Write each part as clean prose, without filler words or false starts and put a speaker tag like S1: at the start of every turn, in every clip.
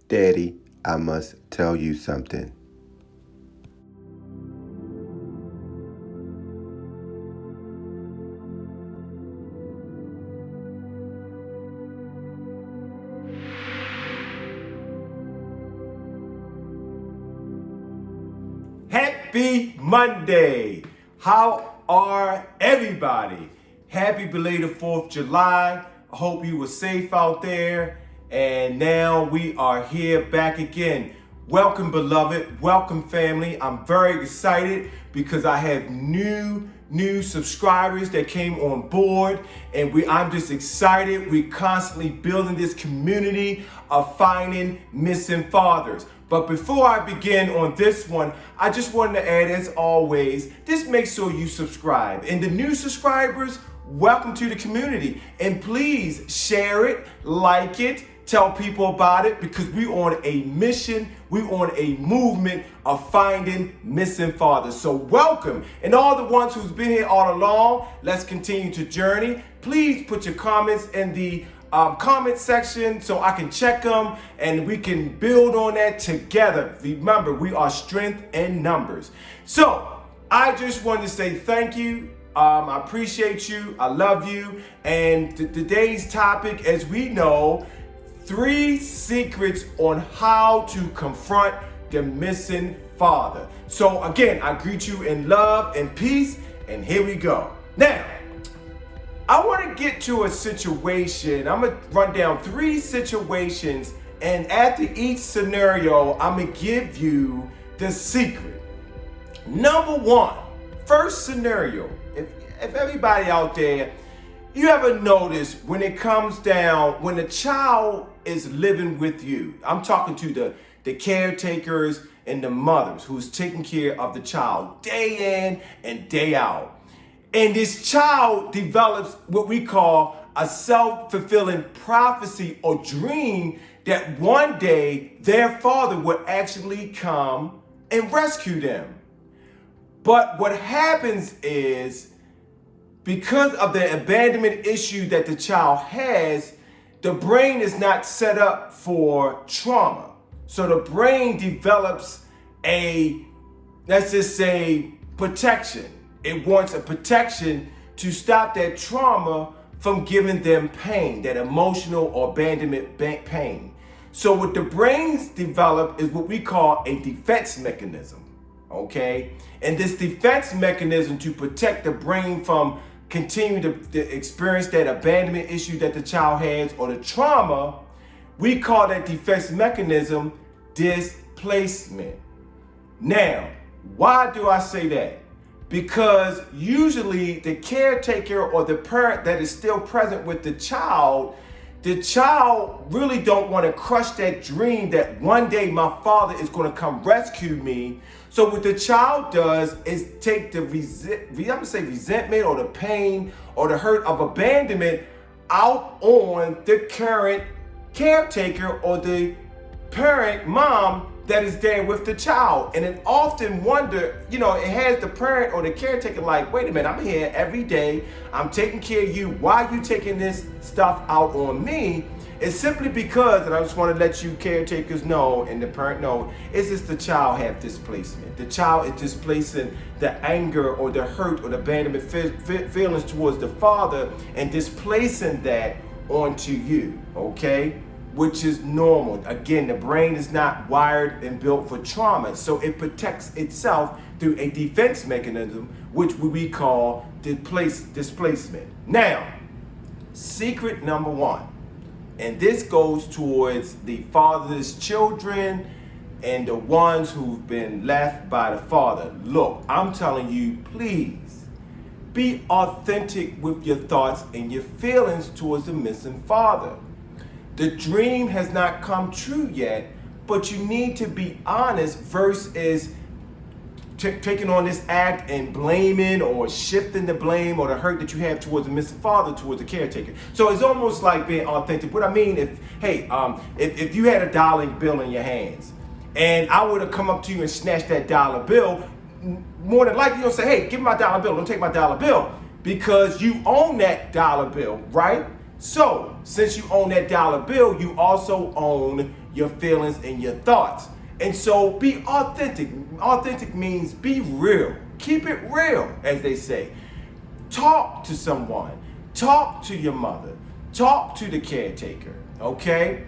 S1: Daddy, I must tell you something.
S2: Happy Monday! How are everybody? Happy belated 4th of July. I hope you were safe out there. And now we are here back again. Welcome, beloved. Welcome, family. I'm very excited because I have new subscribers that came on board, and I'm just excited. We're constantly building this community of finding missing fathers. But before I begin on this one, I just wanted to add, as always, just make sure you subscribe. And the new subscribers, welcome to the community. And please share it, like it, tell people about it, because we're on a mission, we're on a movement of finding missing fathers. So welcome. And all the ones who's been here all along, let's continue to journey. Please put your comments in the comment section so I can check them and we can build on that together. Remember, we are strength in numbers. So I just wanted to say thank you. I appreciate you. I love you. And today's topic, as we know, 3 secrets on how to confront the missing father. So again, I greet you in love and peace, and here we go. Now, I want to get to a situation. I'm going to run down 3 situations, and after each scenario, I'm going to give you the secret. Number 1, first scenario. If everybody out there, you ever notice when it comes down, when the child is living with you, I'm talking to the caretakers and the mothers who's taking care of the child day in and day out. And this child develops what we call a self-fulfilling prophecy or dream that one day their father would actually come and rescue them. But what happens is, because of the abandonment issue that the child has, the brain is not set up for trauma. So the brain develops let's just say, protection. It wants a protection to stop that trauma from giving them pain, that emotional or abandonment pain. So what the brains develop is what we call a defense mechanism, okay? And this defense mechanism to protect the brain from continuing to experience that abandonment issue that the child has or the trauma, we call that defense mechanism displacement. Now, why do I say that? Because usually the caretaker or the parent that is still present with the child really don't want to crush that dream that one day my father is going to come rescue me. So what the child does is take the resentment or the pain or the hurt of abandonment out on the current caretaker or the parent mom that is there with the child. And it often wonder, it has the parent or the caretaker like, wait a minute, I'm here every day, I'm taking care of you, why are you taking this stuff out on me? It's simply because, and I just want to let you caretakers know and the parent know, it's just the child have displacement. The child is displacing the anger or the hurt or the abandonment feelings towards the father and displacing that onto you, okay? Which is normal. Again, the brain is not wired and built for trauma, so it protects itself through a defense mechanism, which we call displacement. Now, secret number 1, and this goes towards the fatherless children and the ones who've been left by the father. Look, I'm telling you, please be authentic with your thoughts and your feelings towards the missing father. The dream has not come true yet, but you need to be honest versus taking on this act and blaming or shifting the blame or the hurt that you have towards the missing father towards the caretaker. So it's almost like being authentic. What I mean, if you had a dollar bill in your hands and I would have come up to you and snatched that dollar bill, more than likely you'll say, hey, give me my dollar bill, don't take my dollar bill, because you own that dollar bill, right? So, since you own that dollar bill, you also own your feelings and your thoughts. And so be authentic. Authentic means be real. Keep it real, as they say. Talk to someone. Talk to your mother. Talk to the caretaker, okay?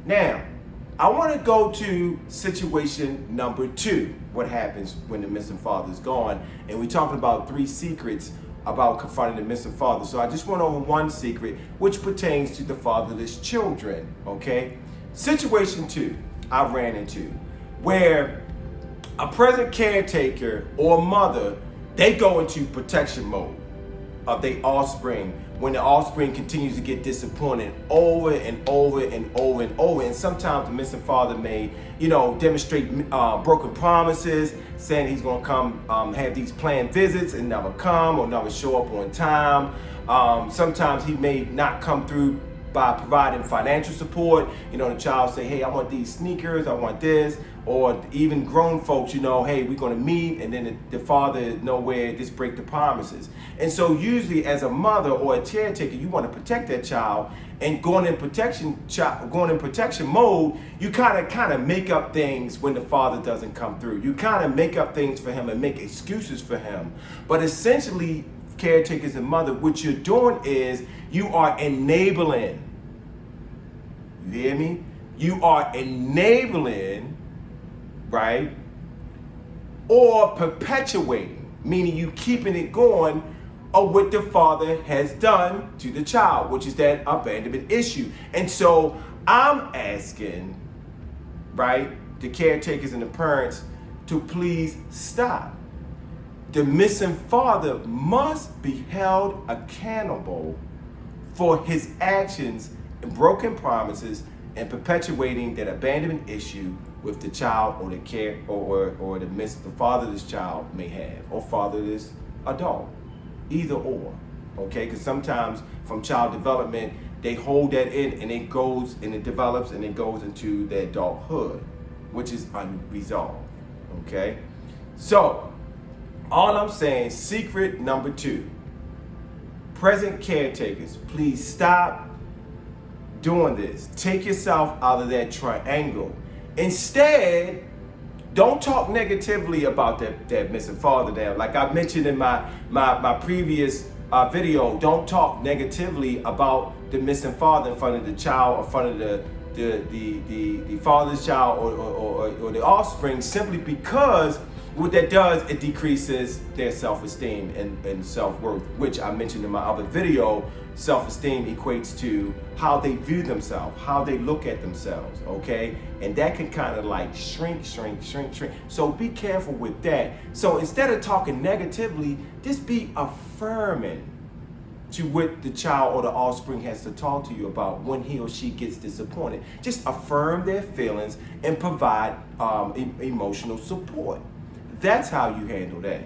S2: Now, I want to go to situation number 2. What happens when the missing father is gone? And we're talking about 3 secrets about confronting the missing father. So I just went over 1 secret, which pertains to the fatherless children, okay? Situation 2 I ran into, where a present caretaker or mother, they go into protection mode of their offspring when the offspring continues to get disappointed over and over and over and over. And sometimes the missing father may, demonstrate broken promises, saying he's going to come have these planned visits and never come or never show up on time. Sometimes he may not come through by providing financial support. The child say, hey, I want these sneakers, I want this. Or even grown folks, hey, we're going to meet, and then the father nowhere, just break the promises. And so usually as a mother or a caretaker, you want to protect that child, and going in protection mode, you kind of make up things when the father doesn't come through. You kind of make up things for him and make excuses for him. But essentially, caretakers and mother, what you're doing is you are enabling. You hear me? You are enabling, right? Or perpetuating, meaning you keeping it going of what the father has done to the child, which is that abandonment issue. And so I'm asking, right, the caretakers and the parents to please stop. The missing father must be held accountable for his actions and broken promises and perpetuating that abandonment issue with the child or the fatherless child may have, or fatherless adult, either or, okay? Because sometimes from child development, they hold that in and it goes and it develops and it goes into their adulthood, which is unresolved, okay? So, all I'm saying, secret number 2, present caretakers, please stop doing this. Take yourself out of that triangle. Instead, don't talk negatively about that missing father there. Like I mentioned in my previous video, don't talk negatively about the missing father in front of the child, or in front of the father's child or the offspring, simply because what that does, it decreases their self-esteem and self-worth, which I mentioned in my other video. Self-esteem equates to how they view themselves, how they look at themselves, okay? And that can kind of like shrink. So be careful with that. So instead of talking negatively, just be affirming to what the child or the offspring has to talk to you about when he or she gets disappointed. Just affirm their feelings and provide emotional support. That's how you handle that.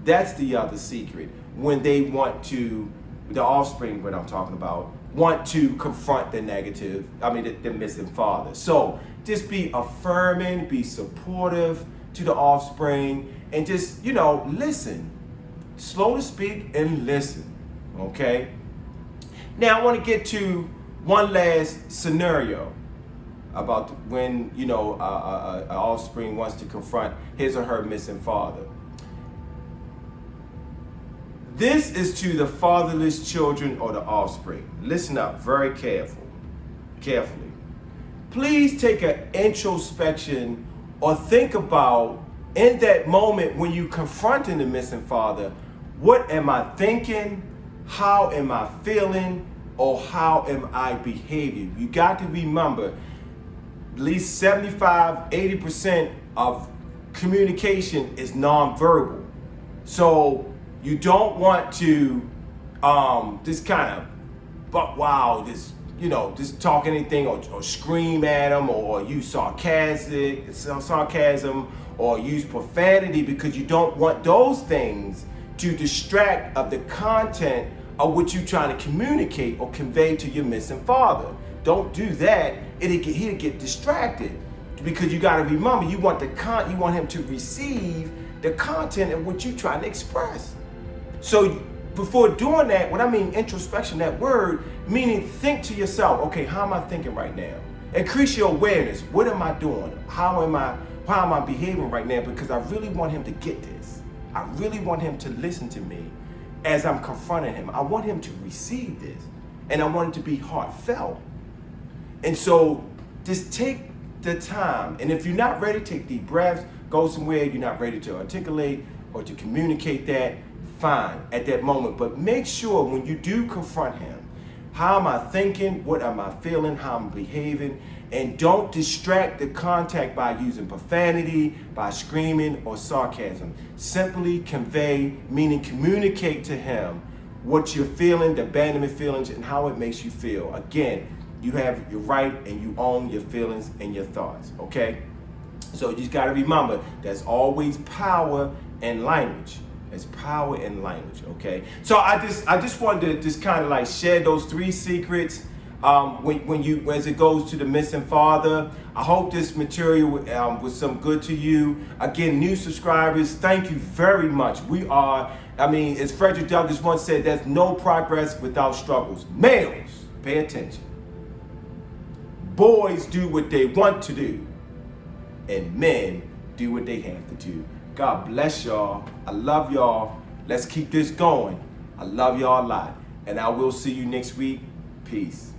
S2: That's the other secret. When they want to, the offspring, what I'm talking about, want to confront the missing father. So just be affirming, be supportive to the offspring, and just, listen. Slow to speak and listen, okay? Now I want to get to one last scenario about when, an offspring wants to confront his or her missing father. This is to the fatherless children or the offspring. Listen up very carefully. Please take an introspection or think about, in that moment when you confronting the missing father, what am I thinking? How am I feeling? Or how am I behaving? You got to remember, at least 75-80% of communication is nonverbal. So you don't want to just kind of, just talk anything or scream at them or use sarcasm or use profanity, because you don't want those things to distract of the content of what you're trying to communicate or convey to your missing father. Don't do that. He'll get distracted, because you got to remember, you want him to receive the content of what you're trying to express. So before doing that, what I mean introspection, that word, meaning think to yourself, okay, how am I thinking right now? Increase your awareness. What am I doing? How am I behaving right now? Because I really want him to get this. I really want him to listen to me as I'm confronting him. I want him to receive this. And I want it to be heartfelt. And so just take the time. And if you're not ready, take deep breaths, go somewhere you're not ready to articulate or to communicate that, fine at that moment. But make sure when you do confront him, how am I thinking? What am I feeling? How am I behaving? And don't distract the contact by using profanity, by screaming or sarcasm. Simply convey, meaning communicate to him what you're feeling, the abandonment feelings, and how it makes you feel. Again, you have your right and you own your feelings and your thoughts, okay? So you just gotta remember, there's always power in language. There's power in language, okay? So I just wanted to just kind of like share those 3 secrets as it goes to the missing father. I hope this material was some good to you. Again, new subscribers, thank you very much. As Frederick Douglass once said, there's no progress without struggles. Males, pay attention. Boys do what they want to do, and men do what they have to do. God bless y'all. I love y'all. Let's keep this going. I love y'all a lot. And I will see you next week. Peace.